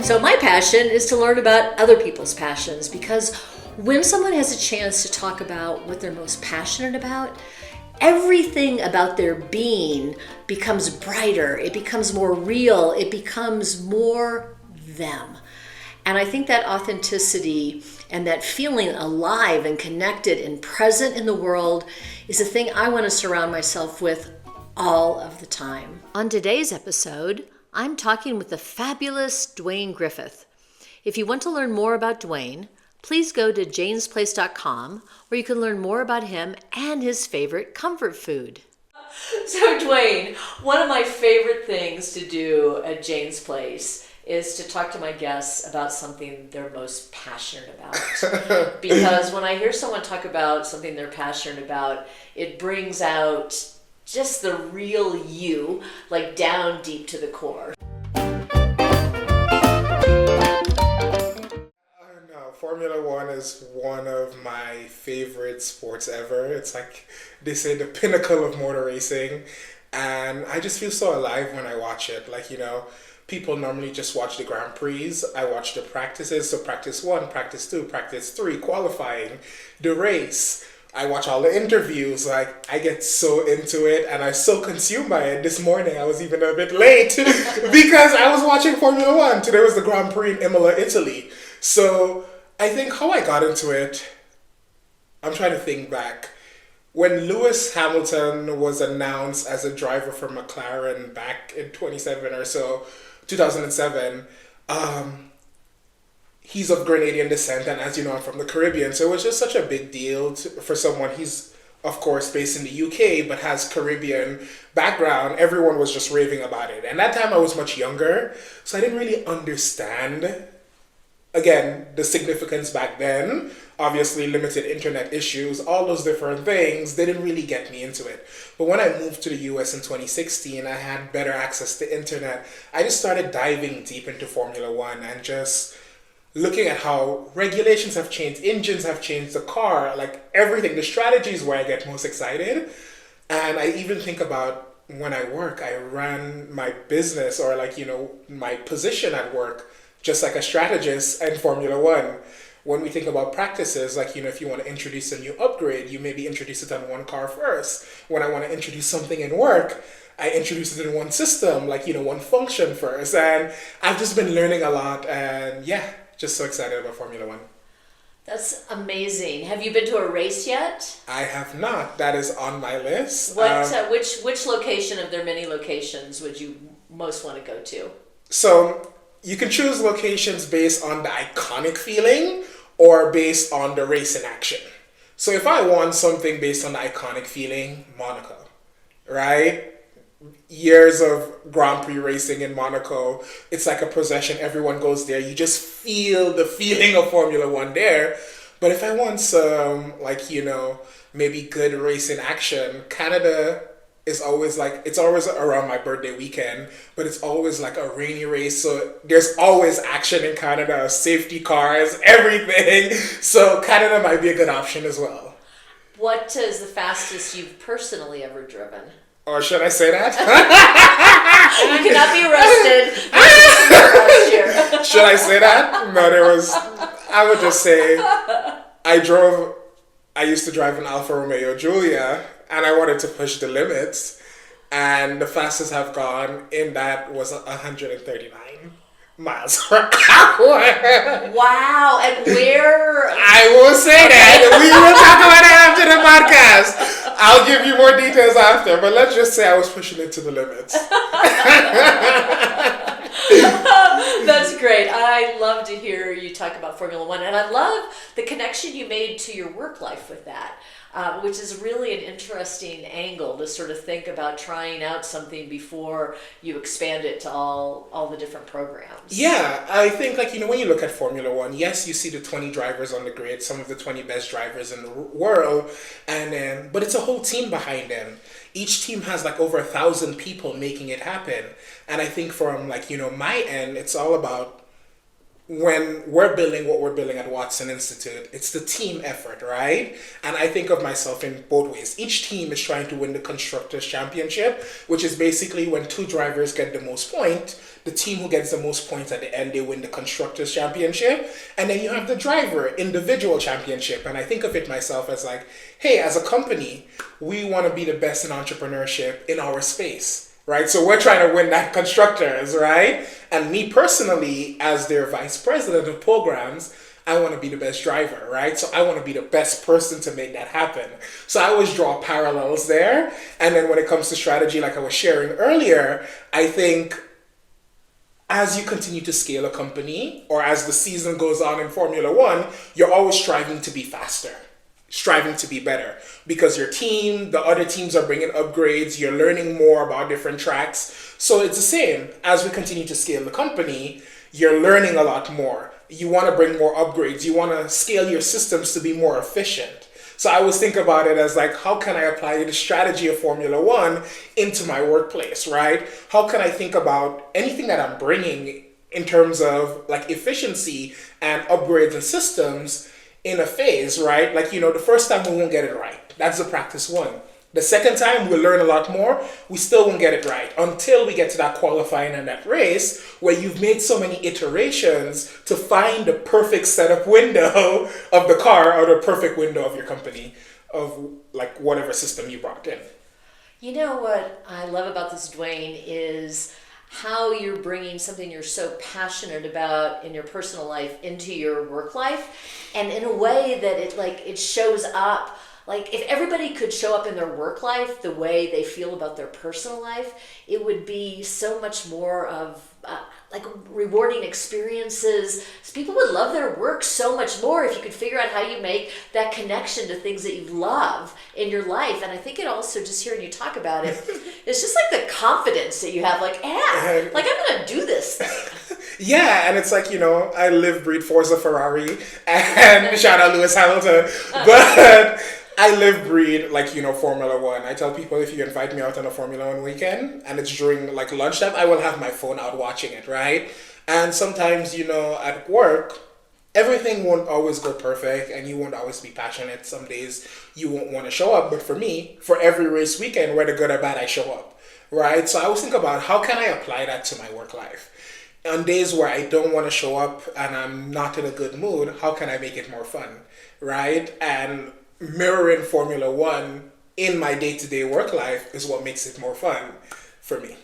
So my passion is to learn about other people's passions, because when someone has a chance to talk about what they're most passionate about, everything about their being becomes brighter, it becomes more real, it becomes more them. And I think that authenticity and that feeling alive and connected and present in the world is a thing I want to surround myself with all of the time. On today's episode, I'm talking with the fabulous Dwayne Griffith. If you want to learn more about Dwayne, please go to janesplace.com, where you can learn more about him and his favorite comfort food. So Dwayne, one of my favorite things to do at Jane's Place is to talk to my guests about something they're most passionate about. Because when I hear someone talk about something they're passionate about, it brings out just the real you, like down deep to the core. Formula One is one of my favorite sports ever. It's like they say the pinnacle of motor racing, and I just feel so alive when I watch it. Like, you know, people normally just watch the Grand Prix. I watch the practices, so practice 1, practice 2, practice 3, qualifying, the race. I watch all the interviews. Like, I get so into it and I'm so consumed by it. This morning I was even a bit late because I was watching Formula One. Today was the Grand Prix in Imola, Italy. So I think how I got into it, I'm trying to think back. When Lewis Hamilton was announced as a driver for McLaren back in 2007, he's of Grenadian descent, and as you know, I'm from the Caribbean, so it was just such a big deal for someone. He's, of course, based in the UK, but has Caribbean background. Everyone was just raving about it. And that time I was much younger, so I didn't really understand, again, the significance back then. Obviously, limited internet issues, all those different things, they didn't really get me into it. But when I moved to the US in 2016, I had better access to internet. I just started diving deep into Formula One and just looking at how regulations have changed, engines have changed, the car, like everything, the strategy is where I get most excited. And I even think about when I work, I ran my business or like, you know, my position at work just like a strategist in Formula One. When we think about practices, like, you know, if you want to introduce a new upgrade, you maybe introduce it on one car first. When I want to introduce something in work, I introduce it in one system, like, you know, one function first. And I've just been learning a lot, and yeah, just so excited about Formula One. That's amazing. Have you been to a race yet? I have not. That is on my list. Which location of their many locations would you most want to go to? So you can choose locations based on the iconic feeling or based on the race in action. So if I want something based on the iconic feeling, Monaco, right? Years of Grand Prix racing in Monaco. It's like a procession. Everyone goes there. You just feel the feeling of Formula One there. But if I want some, like, you know, maybe good race in action, Canada is always like, it's always around my birthday weekend, but it's always like a rainy race. So there's always action in Canada, safety cars, everything. So Canada might be a good option as well. What is the fastest you've personally ever driven? Or should I say that? You cannot be arrested. Should I say that? No, I would just say, I used to drive an Alfa Romeo Giulia, and I wanted to push the limits, and the fastest I've gone in that was 139 miles per hour. Wow, and where? I will say that. We will talk about it after the podcast. I'll give you more details after, but let's just say I was pushing it to the limits. That's great. I love to hear you talk about Formula One, and I love the connection you made to your work life with that. Which is really an interesting angle to sort of think about trying out something before you expand it to all the different programs. Yeah, I think, like, you know, when you look at Formula One, yes, you see the 20 drivers on the grid, some of the 20 best drivers in the world, but it's a whole team behind them. Each team has like over 1,000 people making it happen. And I think from, like, you know, my end, it's all about when we're building what we're building at Watson Institute, it's the team effort, right? And I think of myself in both ways. Each team is trying to win the Constructors' Championship, which is basically when two drivers get the most points. The team who gets the most points at the end, they win the Constructors' Championship. And then you have the driver individual championship. And I think of it myself as like, hey, as a company, we want to be the best in entrepreneurship in our space. Right, so we're trying to win that constructors, right? And me personally, as their vice president of programs, I want to be the best driver, right? So I want to be the best person to make that happen. So I always draw parallels there. And then when it comes to strategy, like I was sharing earlier, I think as you continue to scale a company, or as the season goes on in Formula One, you're always striving to be faster, striving to be better, because your team, the other teams are bringing upgrades, you're learning more about different tracks. So it's the same as we continue to scale the company, you're learning a lot more. You want to bring more upgrades, you want to scale your systems to be more efficient. So I always think about it as like, how can I apply the strategy of Formula One into my workplace, right? How can I think about anything that I'm bringing in terms of like efficiency and upgrades and systems in a phase, right? Like, the first time we won't get it right. That's the practice one. The second time we'll learn a lot more. We still won't get it right until we get to that qualifying and that race where you've made so many iterations to find the perfect setup window of the car or the perfect window of your company, of like whatever system you brought in. You know what I love about this, Dwayne, is how you're bringing something you're so passionate about in your personal life into your work life, and in a way that it shows up. Like, if everybody could show up in their work life the way they feel about their personal life, it would be so much more of rewarding experiences. People would love their work so much more if you could figure out how you make that connection to things that you love in your life. And I think it also, just hearing you talk about it, it's just like the confidence that you have, like I'm going to do this thing. Yeah, and it's like, I live, breathe Forza Ferrari, and shout out Lewis Hamilton, but I live, breathe, Formula One. I tell people, if you invite me out on a Formula One weekend and it's during lunchtime, I will have my phone out watching it, right? And sometimes, at work, everything won't always go perfect and you won't always be passionate. Some days you won't want to show up. But for me, for every race weekend, whether good or bad, I show up, right? So I always think about, how can I apply that to my work life? On days where I don't want to show up and I'm not in a good mood, how can I make it more fun, right? And mirroring Formula One in my day-to-day work life is what makes it more fun for me.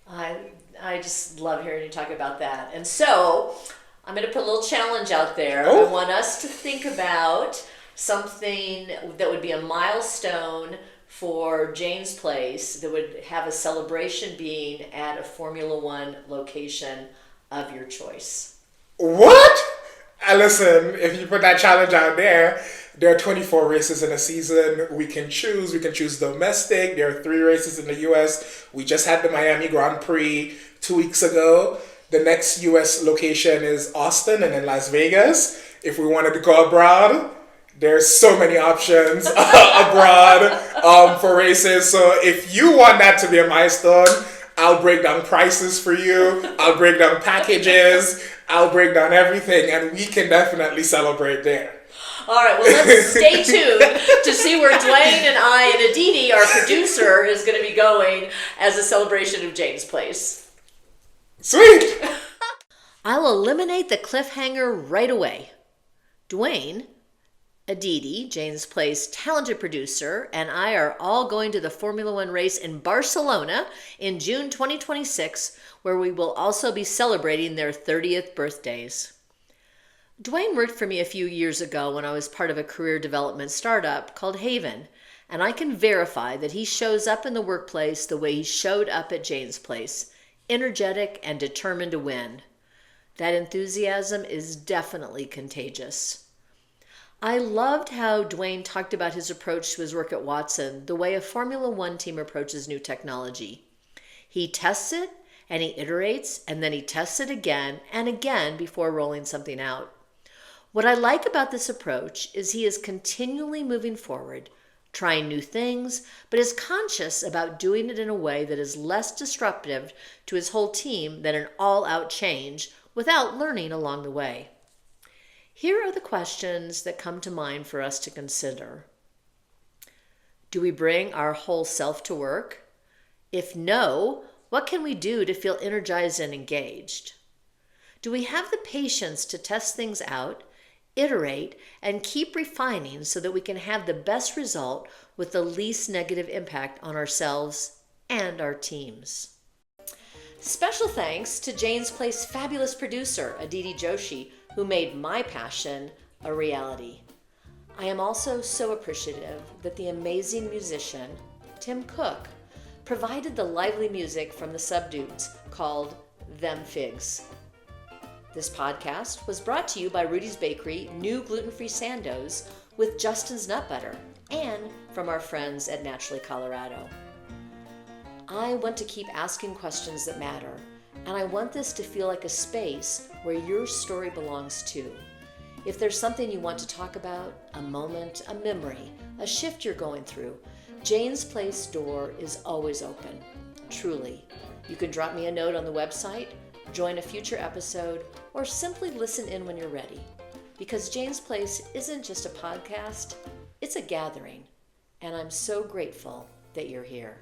I just love hearing you talk about that. And so I'm going to put a little challenge out there. Oh. I want us to think about something that would be a milestone for Jane's Place that would have a celebration being at a Formula One location of your choice. What? Listen, if you put that challenge out there are 24 races in a season. We can choose domestic. There are 3 races in the US. We just had the Miami Grand Prix 2 weeks ago. The next US location is Austin and then Las Vegas. If we wanted to go abroad, there's so many options abroad for races. So if you want that to be a milestone, I'll break down prices for you. I'll break down packages. I'll break down everything, and we can definitely celebrate there. All right, well, let's stay tuned to see where Dwayne and I and Aditi, our producer, is going to be going as a celebration of Jane's Place. Sweet! I'll eliminate the cliffhanger right away. Dwayne, Aditi, Jane's Place talented producer, and I are all going to the Formula One race in Barcelona in June 2026, where we will also be celebrating their 30th birthdays. Dwayne worked for me a few years ago when I was part of a career development startup called Haven, and I can verify that he shows up in the workplace the way he showed up at Jane's Place, energetic and determined to win. That enthusiasm is definitely contagious. I loved how Dwayne talked about his approach to his work at Watson, the way a Formula One team approaches new technology. He tests it, and he iterates, and then he tests it again and again before rolling something out. What I like about this approach is he is continually moving forward, trying new things, but is conscious about doing it in a way that is less disruptive to his whole team than an all-out change, without learning along the way. Here are the questions that come to mind for us to consider. Do we bring our whole self to work? If no, what can we do to feel energized and engaged? Do we have the patience to test things out, iterate, and keep refining so that we can have the best result with the least negative impact on ourselves and our teams? Special thanks to Jane's Place fabulous producer, Aditi Joshi, who made my passion a reality. I am also so appreciative that the amazing musician, Tim Cook, provided the lively music from the Subdudes called Them Figs. This podcast was brought to you by Rudy's Bakery new gluten-free Sandos with Justin's Nut Butter and from our friends at Naturally Colorado. I want to keep asking questions that matter, and I want this to feel like a space where your story belongs too. If there's something you want to talk about, a moment, a memory, a shift you're going through, Jane's Place door is always open. Truly. You can drop me a note on the website, join a future episode, or simply listen in when you're ready. Because Jane's Place isn't just a podcast, it's a gathering, and I'm so grateful that you're here.